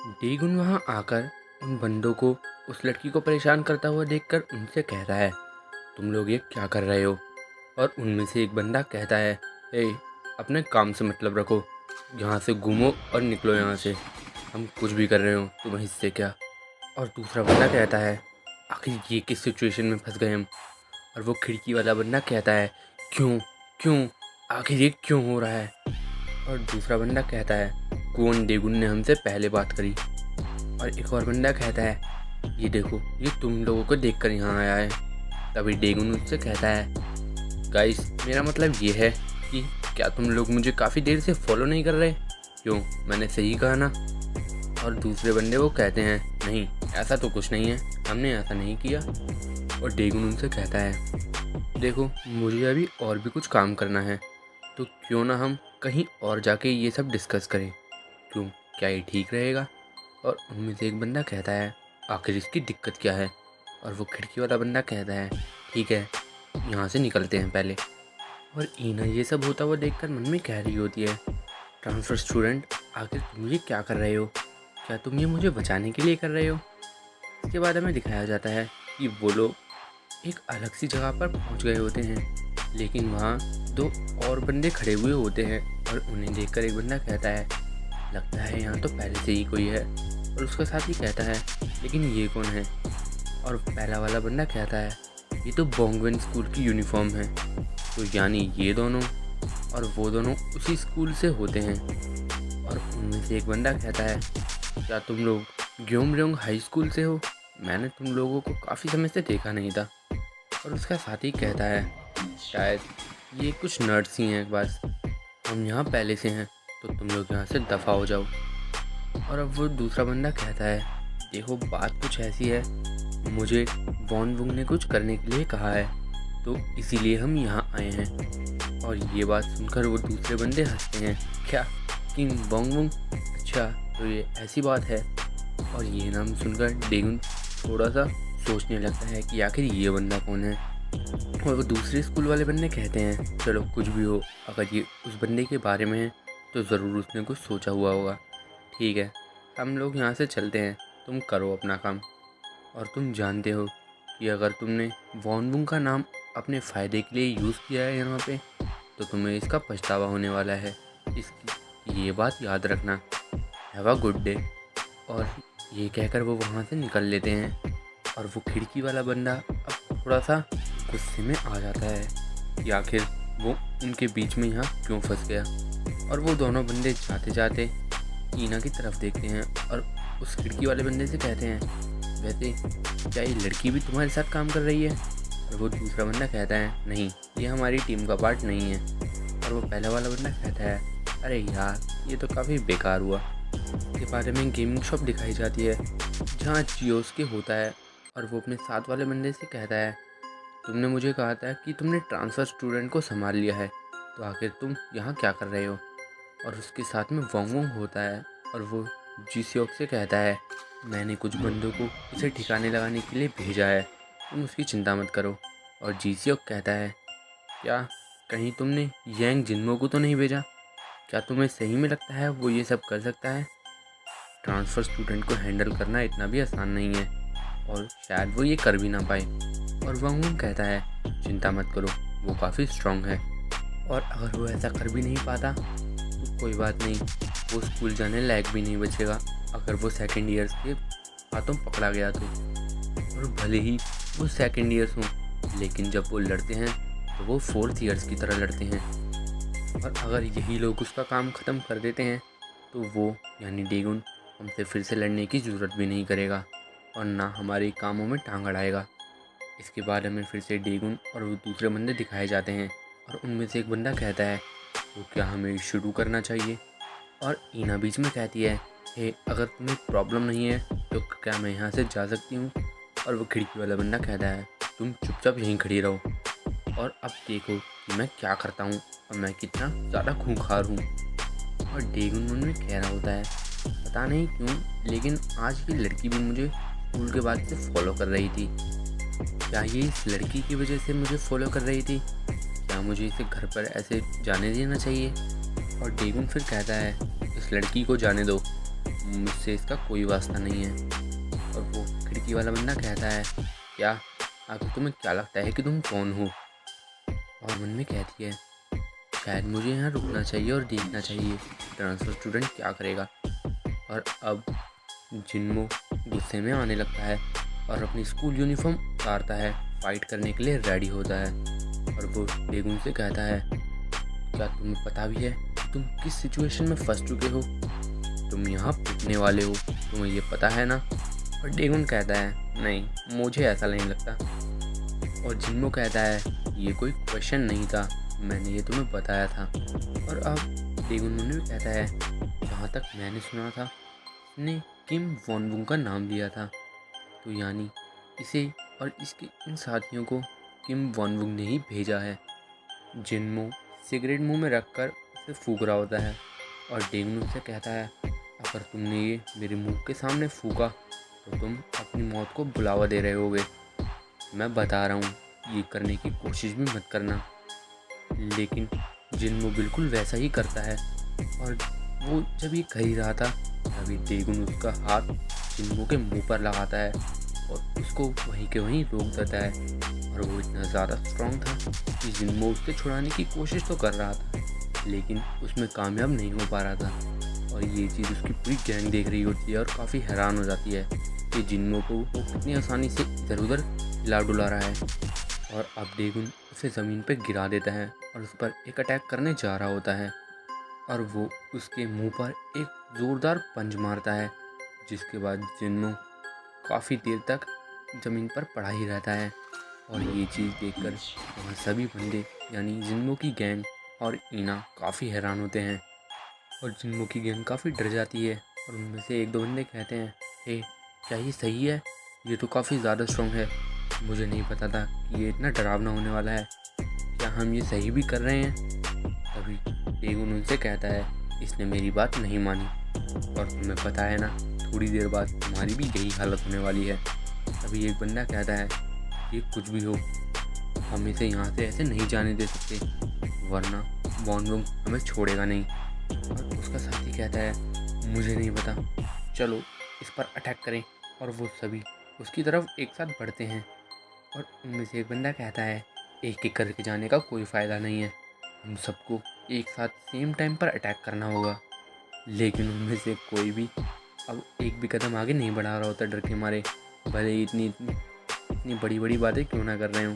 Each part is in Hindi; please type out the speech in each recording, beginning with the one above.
डेगुन वहाँ आकर उन बंदों को उस लड़की को परेशान करता हुआ देखकर उनसे कहता है, तुम लोग ये क्या कर रहे हो। और उनमें से एक बंदा कहता है, ए अपने काम से मतलब रखो, यहाँ से घूमो और निकलो यहाँ से, हम कुछ भी कर रहे हो तुम्हें इससे क्या। और दूसरा बंदा कहता है, आखिर ये किस सिचुएशन में फंस गए हम। और वो खिड़की वाला बंदा कहता है, क्यों क्यों, आखिर ये क्यों हो रहा है। और दूसरा बंदा कहता है, कौन डेगुन ने हमसे पहले बात करी। और एक और बंदा कहता है, ये देखो ये तुम लोगों को देखकर यहाँ आया है। तभी डेगुन उससे कहता है, गाइस मेरा मतलब ये है कि क्या तुम लोग मुझे काफ़ी देर से फॉलो नहीं कर रहे। क्यों, मैंने सही कहा ना। और दूसरे बंदे वो कहते हैं, नहीं ऐसा तो कुछ नहीं है, हमने ऐसा नहीं किया। और डेगुन उनसे कहता है, देखो मुझे अभी और भी कुछ काम करना है, तो क्यों ना हम कहीं और जाके ये सब डिस्कस करें। क्यों, क्या ये ठीक रहेगा। और उनमें से एक बंदा कहता है, आखिर इसकी दिक्कत क्या है। और वो खिड़की वाला बंदा कहता है, ठीक है यहाँ से निकलते हैं पहले। और ईना ये सब होता हुआ देखकर मन में कह रही होती है, ट्रांसफ़र स्टूडेंट आखिर तुम ये क्या कर रहे हो, क्या तुम ये मुझे बचाने के लिए कर रहे हो। इसके बाद हमें दिखाया जाता है कि वो लोग एक अलग सी जगह पर पहुंच गए होते हैं, लेकिन वहाँ दो और बंदे खड़े हुए होते हैं। और उन्हें देखकर एक बंदा कहता है, लगता है यहाँ तो पहले से ही कोई है। और उसका साथी कहता है, लेकिन ये कौन है। और पहला वाला बंदा कहता है, ये तो बोंगवेन स्कूल की यूनिफॉर्म है, तो यानी ये दोनों और वो दोनों उसी स्कूल से होते हैं। और उनमें से एक बंदा कहता है, क्या तुम लोग ग्योमल्योंग हाई स्कूल से हो, मैंने तुम लोगों को काफ़ी समय से देखा नहीं था। और उसका साथी कहता है, शायद ये कुछ नर्ड्स ही हैं, बस हम यहाँ पहले से हैं, तो तुम लोग यहाँ से दफ़ा हो जाओ। और अब वो दूसरा बंदा कहता है, देखो बात कुछ ऐसी है, मुझे वॉन वुंग ने कुछ करने के लिए कहा है, तो इसीलिए हम यहाँ आए हैं। और ये बात सुनकर वो दूसरे बंदे हंसते हैं, क्या किंग वॉन्ग वुंग, अच्छा तो ये ऐसी बात है। और ये नाम सुनकर डेगुन थोड़ा सा सोचने लगता है कि आखिर ये बंदा कौन है। और वो दूसरे स्कूल वाले बंदे कहते हैं, चलो कुछ भी हो, अगर ये उस बंदे के बारे में है तो ज़रूर उसने कुछ सोचा हुआ होगा। ठीक है हम लोग यहाँ से चलते हैं, तुम करो अपना काम। और तुम जानते हो कि अगर तुमने वॉन वुंग का नाम अपने फ़ायदे के लिए यूज़ किया है यहाँ पे, तो तुम्हें इसका पछतावा होने वाला है। इसकी ये बात याद रखना। Have a good day. और ये कहकर वो वहाँ से निकल लेते हैं। और वो खिड़की वाला बंदा अब थोड़ा सा गुस्से में आ जाता है कि आखिर वो उनके बीच में यहाँ क्यों फंस गया। और वो दोनों बंदे जाते जाते ईना की तरफ देखते हैं और उस खिड़की वाले बंदे से कहते हैं, वैसे क्या ये लड़की भी तुम्हारे साथ काम कर रही है। और वो दूसरा बंदा कहता है, नहीं ये हमारी टीम का पार्ट नहीं है। और वो पहला वाला बंदा कहता है, अरे यार ये तो काफ़ी बेकार हुआ। इसके बारे में गेमिंग शॉप दिखाई जाती है जहाँ जियोस्के होता है। और वो अपने साथ वाले बंदे से कहता है, तुमने मुझे कहा था कि तुमने ट्रांसफ़र स्टूडेंट को संभाल लिया है, तो आखिर तुम यहाँ क्या कर रहे हो। और उसके साथ में वोंग वोंग होता है। और वो जीसियोक से कहता है, मैंने कुछ बंदों को उसे ठिकाने लगाने के लिए भेजा है, तुम उसकी चिंता मत करो। और जीसियोक कहता है, क्या कहीं तुमने यांग जिन्मो को तो नहीं भेजा, क्या तुम्हें सही में लगता है वो ये सब कर सकता है। ट्रांसफ़र स्टूडेंट को हैंडल करना इतना भी आसान नहीं है, और शायद वो ये कर भी ना पाए। और वोंग वोंग कहता है, चिंता मत करो, वो काफ़ी स्ट्रांग है, और अगर वो ऐसा कर भी नहीं पाता तो कोई बात नहीं, वो स्कूल जाने लायक भी नहीं बचेगा अगर वो सेकेंड ईयर्स के हाथों पकड़ा गया तो। और भले ही वो सेकेंड ईयर्स हों, लेकिन जब वो लड़ते हैं तो वो फोर्थ ईयर्स की तरह लड़ते हैं। और अगर यही लोग उसका काम ख़त्म कर देते हैं तो वो यानी डेगुन हमसे फिर से लड़ने की ज़रूरत भी नहीं करेगा और ना हमारे कामों में टांग अड़ाएगा। इसके बाद हमें फिर से डेगुन और वो दूसरे बंदे दिखाए जाते हैं। और उनमें से एक बंदा कहता है, तो क्या हमें शुरू करना चाहिए। और ईना बीच में कहती है, हे अगर तुम्हें प्रॉब्लम नहीं है तो क्या मैं यहाँ से जा सकती हूँ। और वो खिड़की वाला बंदा कहता है, तुम चुपचाप यहीं खड़ी रहो और अब देखो कि मैं क्या करता हूँ और मैं कितना ज़्यादा खूंखार हूँ। और डेगुन मन में कह रहा होता है, पता नहीं क्यों लेकिन आज की लड़की भी मुझे स्कूल के बाद से फॉलो कर रही थी। क्या ये इस लड़की की वजह से मुझे फॉलो कर रही थी, क्या मुझे इसे घर पर ऐसे जाने देना चाहिए। और डेगुन फिर कहता है, इस लड़की को जाने दो, मुझसे इसका कोई वास्ता नहीं है। और वो खिड़की वाला बंदा कहता है, क्या आखिर तुम्हें क्या लगता है कि तुम कौन हो? और मन में कहती है, शायद मुझे यहाँ रुकना चाहिए और देखना चाहिए ट्रांसफ़र स्टूडेंट क्या करेगा। और अब जिन्मो गुस्से में आने लगता है और अपनी स्कूल यूनिफॉर्म उतारता है, फाइट करने के लिए रेडी होता है। और वो डेगुन से कहता है, क्या तुम्हें पता भी है कि तुम किस सिचुएशन में फंस चुके हो? तुम यहाँ पिटने वाले हो, तुम्हें ये पता है ना? और डेगुन कहता है, नहीं, मुझे ऐसा नहीं लगता। और जिन्मो कहता है, ये कोई क्वेश्चन नहीं था, मैंने ये तुम्हें बताया था। और अब डेगुन मुन्ने भी कहता है, जहाँ तक मैंने सुना था इसने किम वॉन वुंग का नाम लिया था, तो यानी इसे और इसके इन साथियों को किम वॉन वुंग ने ही भेजा है। जिन्मो सिगरेट मुंह में रखकर उसे फूंक रहा होता है और डेगुन उससे कहता है, अगर तुमने ये मेरे मुंह के सामने फूंका तो तुम अपनी मौत को बुलावा दे रहे होगे। मैं बता रहा हूँ, ये करने की कोशिश भी मत करना। लेकिन जिन्मो बिल्कुल वैसा ही करता है। और वो जब ये कर ही रहा था तभी डेगुन उसका हाथ जिन्मो के मुंह पर लगाता है और उसको वहीं के वहीं रोक देता है। और वो इतना ज़्यादा स्ट्रांग था कि जिन्मो उससे छुड़ाने की कोशिश तो कर रहा था, लेकिन उसमें कामयाब नहीं हो पा रहा था। और ये चीज़ उसकी पूरी गैंग देख रही होती है और काफ़ी हैरान हो जाती है कि जिन्मो को वो कितनी आसानी से इधर उधर हिला डुला रहा है। और अब डेगुन उसे ज़मीन पर गिरा देता है और उस पर एक अटैक करने जा रहा होता है। और वो उसके मुंह पर एक ज़ोरदार पंच मारता है, जिसके बाद जिन्मो काफ़ी देर तक ज़मीन पर पड़ा ही रहता है। और ये चीज़ देखकर वहाँ सभी बंदे यानी जिन्मो की गैंग और ईना काफ़ी हैरान होते हैं। और जिन्मो की गैंग काफ़ी डर जाती है और उनमें से एक दो बंदे कहते हैं, हे, क्या ये सही है? ये तो काफ़ी ज़्यादा स्ट्रॉन्ग है, मुझे नहीं पता था कि ये इतना डरावना होने वाला है। क्या हम ये सही भी कर रहे हैं? तभी डेगुन उनसे कहता है, इसने मेरी बात नहीं मानी और तुम्हें पता है ना, थोड़ी देर बाद तुम्हारी भी यही हालत होने वाली है। तभी एक बंदा कहता है, ये कुछ भी हो, हम इसे यहाँ से ऐसे नहीं जाने दे सकते, वरना वॉन वुंग हमें छोड़ेगा नहीं। और उसका साथी कहता है, मुझे नहीं पता, चलो इस पर अटैक करें। और वो सभी उसकी तरफ एक साथ बढ़ते हैं। और उनमें से एक बंदा कहता है, एक एक करके जाने का कोई फ़ायदा नहीं है, हम सबको एक साथ सेम टाइम पर अटैक करना होगा। लेकिन उनमें से कोई भी अब एक भी कदम आगे नहीं बढ़ा रहा होता, डर के मारे, भले ही इतनी बड़ी बड़ी बातें क्यों ना कर रहे हो।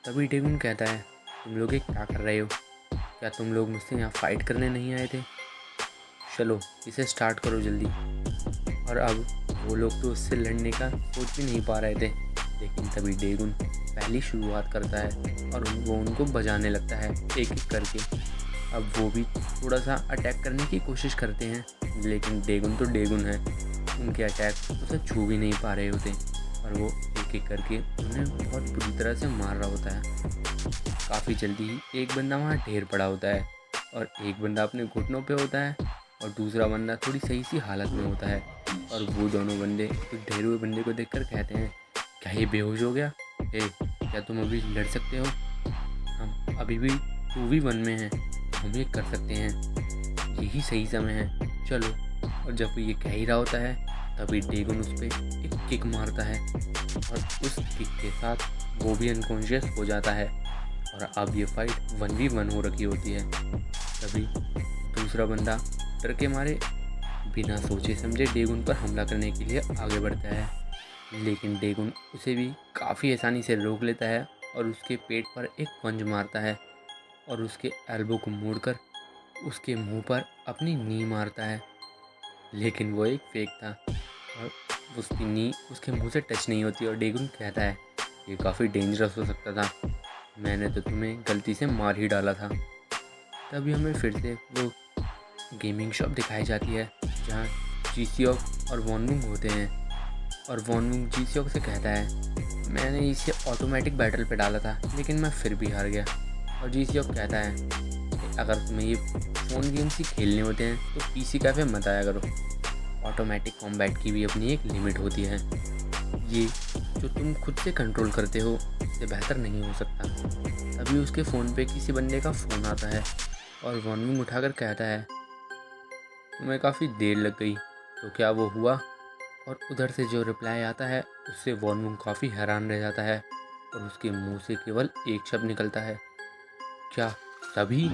तभी डेगुन कहता है, तुम लोग ये क्या कर रहे हो? क्या तुम लोग मुझसे यहाँ फ़ाइट करने नहीं आए थे? चलो इसे स्टार्ट करो जल्दी। और अब वो लोग तो उससे लड़ने का सोच भी नहीं पा रहे थे, लेकिन तभी डेगुन पहली शुरुआत करता है और वो उनको बजाने लगता है एक एक करके। अब वो भी थोड़ा सा अटैक करने की कोशिश करते हैं, लेकिन डेगुन तो डेगुन है, उनके अटैक उसे छू भी नहीं पा रहे होते और वो एक एक करके उन्हें बहुत बुरी तरह से मार रहा होता है। काफ़ी जल्दी ही एक बंदा वहाँ ढेर पड़ा होता है और एक बंदा अपने घुटनों पे होता है और दूसरा बंदा थोड़ी सही सी हालत में होता है। और वो दोनों बंदे उस ढेर हुए बंदे को देखकर कहते हैं, क्या ये बेहोश हो गया? क्या तुम अभी लड़ सकते हो? हम अभी भी 2v1 में हैं, हम ये कर सकते हैं, यही सही समय है, चलो। और जब वो ये कह ही रहा होता है तभी डेगुन उस पर एक किक मारता है और उस किक के साथ वो भी अनकॉन्शियस हो जाता है। और अब ये फाइट 1v1 हो रखी होती है। तभी दूसरा बंदा डर के मारे बिना सोचे समझे डेगुन पर हमला करने के लिए आगे बढ़ता है, लेकिन डेगुन उसे भी काफ़ी आसानी से रोक लेता है और उसके पेट पर एक पंच मारता है और उसके एल्बो को मोड़कर उसके मुंह पर अपनी नी मारता है। लेकिन वो एक फेक था और उसकी नी उसके मुंह से टच नहीं होती और डेगुन कहता है, ये काफ़ी डेंजरस हो सकता था, मैंने तो तुम्हें गलती से मार ही डाला था। तभी हमें फिर से वो गेमिंग शॉप दिखाई जाती है जहाँ जीसियोक और वॉन वुंग होते हैं। और वॉन वुंग जीसियोक से कहता है, मैंने इसे ऑटोमेटिक बैटल पे डाला था लेकिन मैं फिर भी हार गया। और जीसियोक कहता है, अगर तुम्हें ये फ़ोन गेम्स ही खेलने होते हैं तो पीसी कैफे मत आया करो, ऑटोमेटिक कॉम्बैट की भी अपनी एक लिमिट होती है, ये जो तुम खुद से कंट्रोल करते हो इससे बेहतर नहीं हो सकता। तभी उसके फ़ोन पे किसी बंदे का फ़ोन आता है और वॉन वुंग उठाकर कहता है, तुम्हें काफ़ी देर लग गई, तो क्या वो हुआ? और उधर से जो रिप्लाई आता है उससे वॉन वोंग काफ़ी हैरान रह जाता है और उसके मुंह से केवल एक शब्द निकलता है, क्या सभी?